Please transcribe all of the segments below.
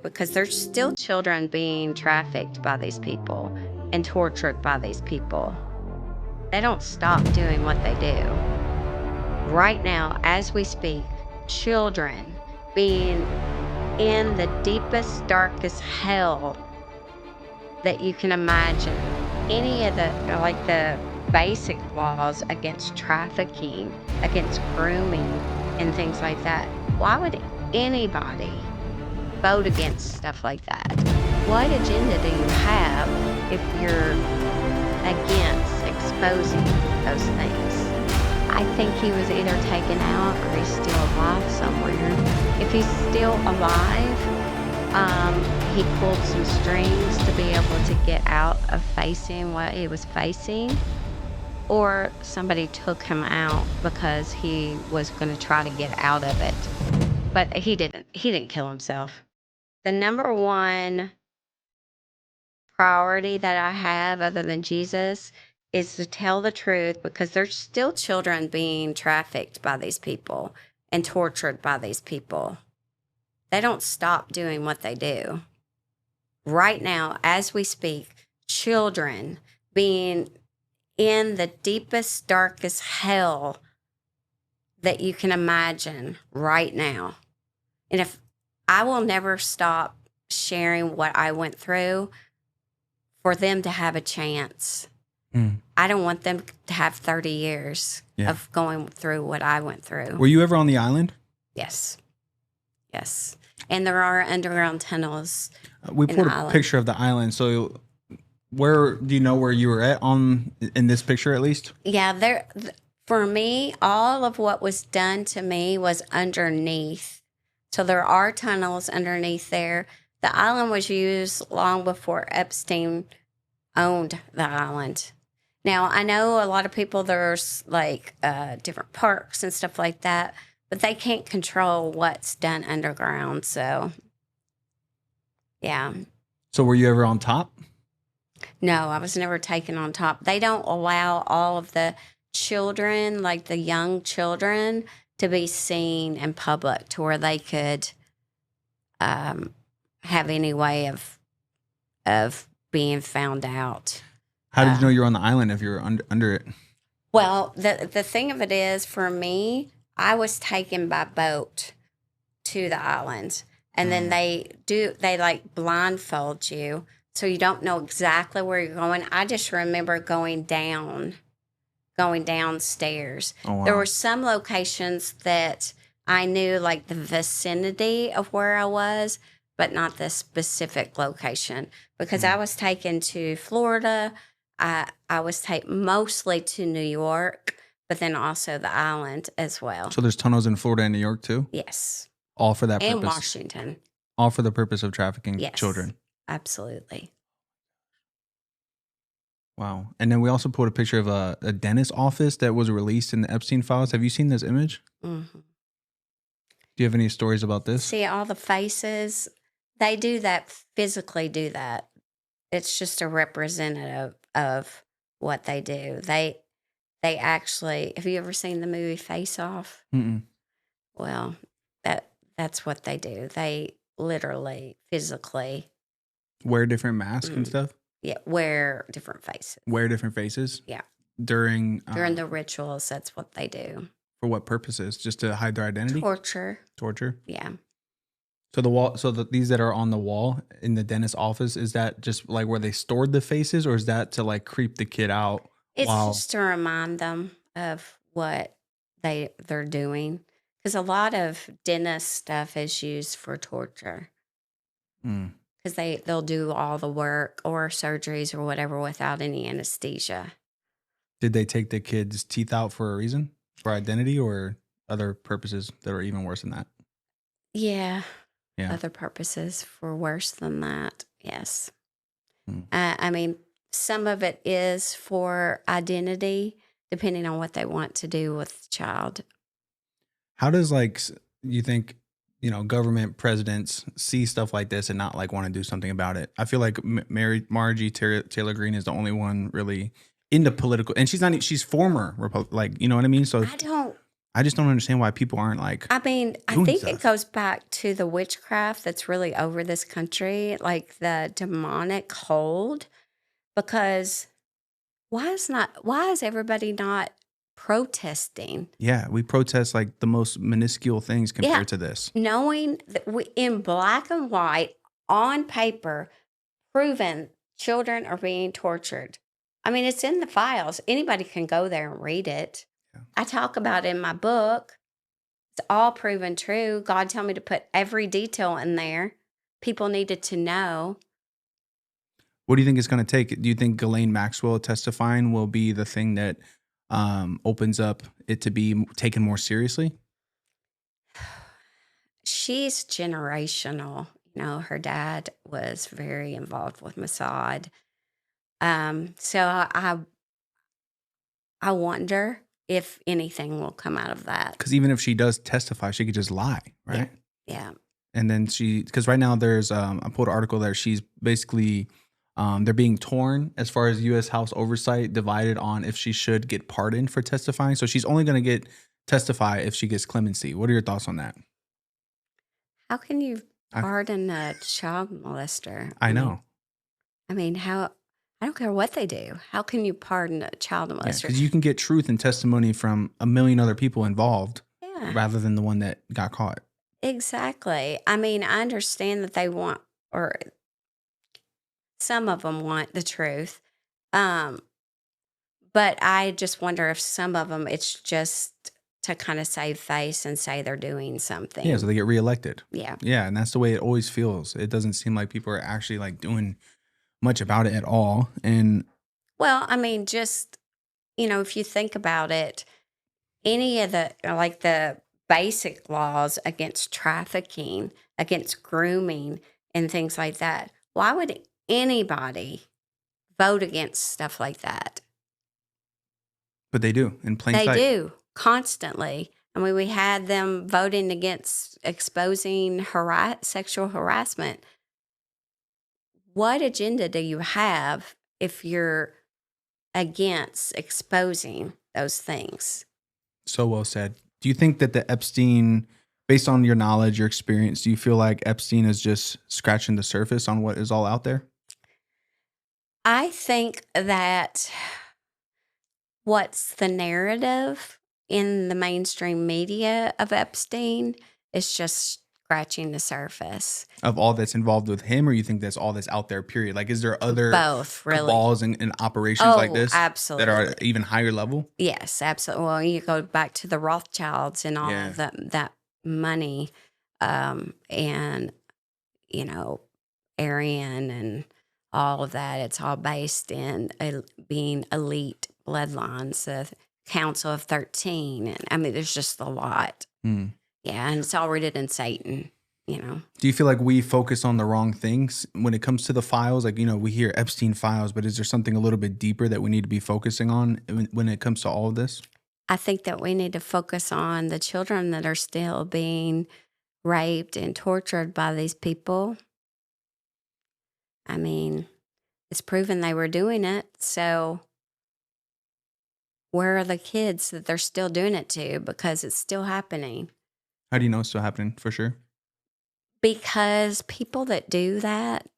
because there's still children being trafficked by these people and tortured by these people. They don't stop doing what they do. Right now, as we speak, children being in the deepest, darkest hell that you can imagine. Any of the basic laws against trafficking, against grooming, and things like that. Why would anybody vote against stuff like that? What agenda do you have if you're against exposing those things? I think he was either taken out or he's still alive somewhere. If he's still alive, he pulled some strings to be able to get out of facing what he was facing, or somebody took him out because he was going to try to get out of it. But he didn't kill himself. The number one priority that I have other than Jesus is to tell the truth, because there's still children being trafficked by these people and tortured by these people. They don't stop doing what they do. Right now, as we speak, children being in the deepest, darkest hell that you can imagine right now. And if I will never stop sharing what I went through for them to have a chance. I don't want them to have 30 years of going through what I went through. Were you ever on the island? Yes. Yes. And there are underground tunnels. We pulled a picture of the island. So where do you know where you were at in this picture at least? Yeah, for me, all of what was done to me was underneath. So there are tunnels underneath there. The island was used long before Epstein owned the island. Now, I know a lot of people, there's like different parks and stuff like that, but they can't control what's done underground. So, yeah. So were you ever on top? No, I was never taken on top. They don't allow all of the children, like the young children, to be seen in public to where they could have any way of being found out. How did you know you were on the island if you were under it? Well, the thing of it is, for me, I was taken by boat to the island, and then they like blindfold you, so you don't know exactly where you're going. I just remember going downstairs. Oh, wow. There were some locations that I knew, like the vicinity of where I was, but not the specific location, because I was taken to Florida. I was taken mostly to New York, but then also the island as well. So there's tunnels in Florida and New York too? Yes. All for that purpose? And Washington. All for the purpose of trafficking children? Absolutely. Wow. And then we also put a picture of a dentist office that was released in the Epstein files. Have you seen this image? Mm-hmm. Do you have any stories about this? See all the faces? They do that, physically do that. It's just a representative of what they do. They actually, have you ever seen the movie Face Off? Mm-mm. Well, that's what they do. They literally, physically wear different masks and stuff? Yeah, wear different faces. Wear different faces? Yeah. During the rituals, that's what they do. For what purposes? Just to hide their identity? Torture. Yeah. So these that are on the wall in the dentist office, is that just like where they stored the faces, or is that to like creep the kid out? It's just to remind them of what they're doing, because a lot of dentist stuff is used for torture. Because they'll do all the work or surgeries or whatever without any anesthesia. Did they take the kid's teeth out for a reason, for identity, or other purposes that are even worse than that? Yeah. Other purposes for worse than that. Yes. I mean, some of it is for identity, depending on what they want to do with the child. How does, like, you think, government presidents see stuff like this and not like want to do something about it? I feel like Marjorie Taylor Greene is the only one really into political, and she's former Republican, like, you know what I mean? So I just don't understand why people aren't like I mean, I doing think it stuff. goes back to the witchcraft that's really over this country, like the demonic hold, because why is everybody not protesting? Yeah, we protest like the most minuscule things Yeah, compared to this. knowing that we in black and white on paper, proven children are being tortured. I mean, it's in the files. Anybody can go there and read it. Yeah. I talk about it in my book. It's all proven true. God told me to put every detail in there. People needed to know. What do you think it's going to take? Do you think Ghislaine Maxwell testifying will be the thing that opens up it to be taken more seriously? She's generational. You know, her dad was very involved with Mossad. So I wonder if anything will come out of that. Because even if she does testify, she could just lie, right? Yeah. And then because right now there's, I pulled an article there. She's basically, they're being torn as far as U.S. House oversight, divided on if she should get pardoned for testifying. So she's only going to testify if she gets clemency. What are your thoughts on that? How can you I, pardon a child molester? I know. I mean, how? I don't care what they do. How can you pardon a child molester? Because you can get truth and testimony from a million other people involved rather than the one that got caught. Exactly. I mean, I understand that they want, or some of them want the truth. But I just wonder if some of them, it's just to kind of save face and say they're doing something. Yeah, so they get reelected. Yeah. Yeah, and that's the way it always feels. It doesn't seem like people are actually like doing much about it at all. And well, I mean, just, you know, if you think about it, any of the, like the basic laws against trafficking, against grooming and things like that, why would anybody vote against stuff like that? But they do in plain sight. They do constantly. I mean, we had them voting against exposing sexual harassment. What agenda do you have if you're against exposing those things? So well said. Do you think that the Epstein, based on your knowledge, your experience, do you feel like Epstein is just scratching the surface on what is all out there? I think that what's the narrative in the mainstream media of Epstein is just scratching the surface of all that's involved with him, or you think that's all that's out there, period? Like, is there other both really cabals and operations like this absolutely that are even higher level? Yes, absolutely. Well, you go back to the Rothschilds and all of that money, and you know, Aryan and all of that. It's all based in being elite bloodlines, the Council of 13. And I mean, there's just a lot. Mm. Yeah. And it's all rooted in Satan, you know. Do you feel like we focus on the wrong things when it comes to the files? Like, you know, we hear Epstein files, but is there something a little bit deeper that we need to be focusing on when it comes to all of this? I think that we need to focus on the children that are still being raped and tortured by these people. I mean, it's proven they were doing it. So where are the kids that they're still doing it to? Because it's still happening. How do you know it's still happening for sure? Because people that do that,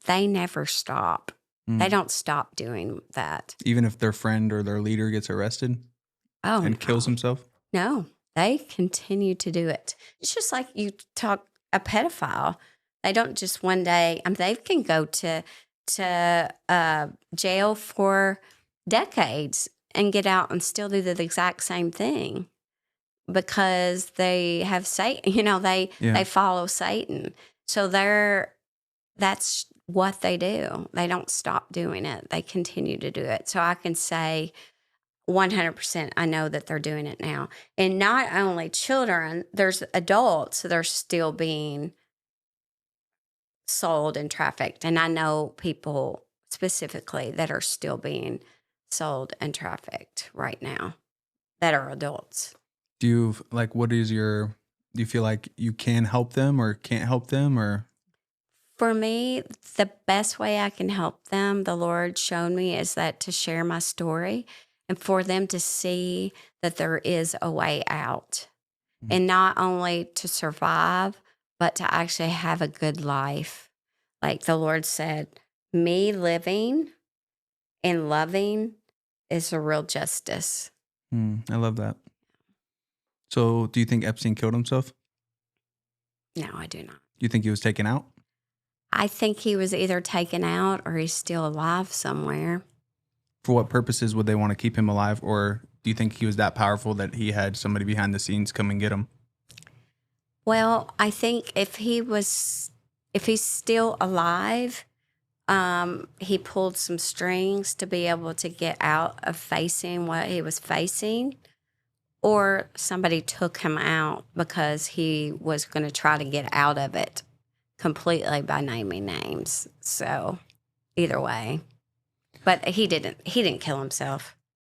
they never stop. Mm. They don't stop doing that. Even if their friend or their leader gets arrested and kills himself? No, they continue to do it. It's just like you talk a pedophile. They don't just one day, I mean, they can go to jail for decades and get out and still do the exact same thing because they have Satan, you know, they follow Satan. So that's what they do. They don't stop doing it. They continue to do it. So I can say 100% I know that they're doing it now. And not only children, there's adults that are still being sold and trafficked. And I know people specifically that are still being sold and trafficked right now that are adults. Do you do you feel like you can help them or can't help them, or? For me, the best way I can help them, the Lord showed me, is that to share my story and for them to see that there is a way out, and not only to survive, but to actually have a good life. Like the Lord said, me living and loving is a real justice. I love that. So do you think Epstein killed himself? No, I do not. Do you think he was taken out? I think he was either taken out or he's still alive somewhere. For what purposes would they want to keep him alive? Or do you think he was that powerful that he had somebody behind the scenes come and get him? Well, I think if he's still alive, he pulled some strings to be able to get out of facing what he was facing, or somebody took him out because he was going to try to get out of it completely by naming names. So either way, but he didn't kill himself.